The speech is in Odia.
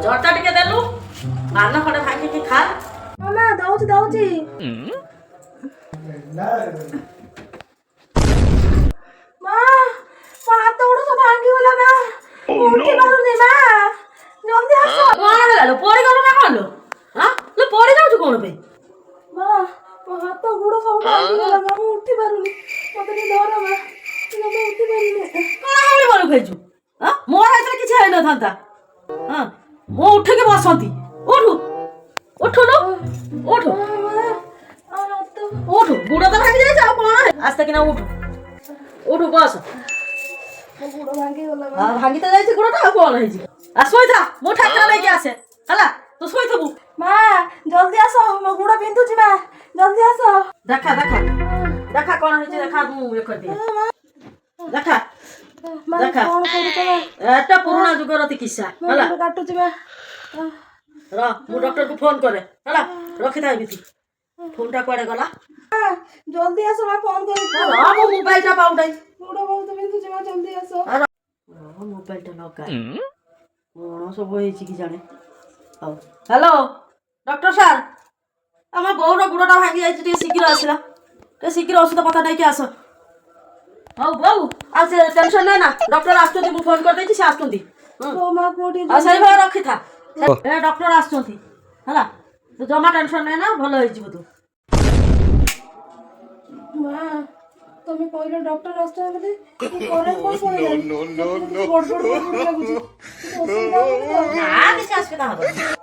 ଜର୍ତା ଟିକେ ଦେଲୁ ପାନ ଖଣ୍ଡେ ଭାଙ୍ଗିକି ଖା। ମାମା ଦଉଛି ଦଉଛି। ମା ହାତ ଗୋଡ ସବୁ ଭାଙ୍ଗିଗଲା ମା। ଉଠି ପାରୁନି ମା। ଜଲ୍ଦି ଆସ। କଣ ହେଲା ଲୋ ପଡିଗଲୁ ନା କଣ ଲୋ? ହଁ ଲୋ ପଡି ଯାଉଛୁ କଣ ପାଇଁ? ମା ମୋ ହାତ ଗୋଡ ସବୁ ଭାଙ୍ଗିଗଲା ମା। ମୁଁ ଉଠି ପାରୁନି। ମତେ ଟିକେ ଧର ମା। ମୁଁ ଉଠି ପାରୁନି। କଣ ହାଉଳି ବଳ ଖାଇଛୁ? ହଁ ମୋର ଏଥିରେ କିଛି ହେଇନଥାନ୍ତା। ହଁ ମୁଁ ଉଠିକି ବସନ୍ତି। ଉଠୁ ଉଠୁନୁ ଉଠୁ ଉଠୁ। ଗୁଡ ତ ଭାଙ୍ଗି ଯାଇଛି ଆଉ କଣ? ଆସ୍ତେ କିନା ଉଠୁ ଉଠୁ ବସ। ମୋ ଗୋଡ ଭାଙ୍ଗିଗଲା ମା। ଭାଙ୍ଗି ତ ଯାଇଛି ଗୋଡଟା ଆଉ କଣ ହେଇଛି? ଶୋଇଥା ମୁଁ ଠାକୁର ନେଇକି ଆସେ ହେଲା। ତୁ ଶୋଇଥିବୁ। ମା ଜଲ୍ଦି ଆସ। ମୋ ଗୋଡ ବିନ୍ଧୁଛି ମା। ଜଲ୍ଦି ଆସ। ଦେଖା ଦେଖା ଦେଖା କଣ ହେଇଛି ଦେଖା। ମୁଁ ଇଏ କରିଦିଏ। ଦେଖା ମା ଦେଖା କଣ କରୁଛ ମା? ଏଟା ପୁରୁଣା ଯୁଗର ଚିକିତ୍ସା ମୋ ହେଲା। ଗୋଡ କାଟୁଛି ମା। ର ମୁଁ ଡକ୍ଟରକୁ ଫୋନ କରେ ହେଲା। ରଖିଥା ଏମିତି। ଫୋନଟା କୁଆଡେ ଗଲା? ଜଲ୍ଦି ଆସ ମା। ଫୋନ କରିକି ମୋ ମୋବାଇଲଟା ପାଉନାହିଁ। ଗୋଡ ବହୁତ ବିନ୍ଧୁଛି ମା। ଜଲ୍ଦି ଆସ। ମୋବାଇଲଟା ଲଗା। କଣ ସବୁ ହେଇଛି କି ଜାଣେ। ହଉ ହ୍ୟାଲୋ ଡକ୍ଟର ସାର୍, ଆମ ବୋଉର ଗୋଡଟା ଭାଙ୍ଗି ଯାଇଛି। ଟିକେ ଶୀଘ୍ର ଆସିଲା। ଟିକେ ଶୀଘ୍ର ଔଷଧ ପତ୍ର ନେଇକି ଆସ। ହଉ ବୋଉ ଆଉ ସେ ଟେନସନ ନେ ନା। ଡକ୍ଟର ଆସୁଛନ୍ତି। ମୁଁ ଫୋନ କରିଦେଇଛି ସେ ଆସୁଛନ୍ତି। ମା କୋଉଠି ଆଉ ସେଇଭଳିଆ ରଖିଥା। ଡକ୍ଟର ଆସୁଛନ୍ତି ହେଲା। ତୁ ଜମା ଟେନସନ ନେ ନା। ଭଲ ହେଇଯିବ ତୁ। ମା ତମେ କହିଲ ଡକ୍ଟର ଆସୁଛନ୍ତି ବୋଲି କରେଣ୍ଟ କଣ ପଳେଇଲାଣି? ବଡ ଲାଗୁଛି। ଅସୁବିଧା ହବନି ତ? ନା କିଛି ଅସୁବିଧା ହବନି।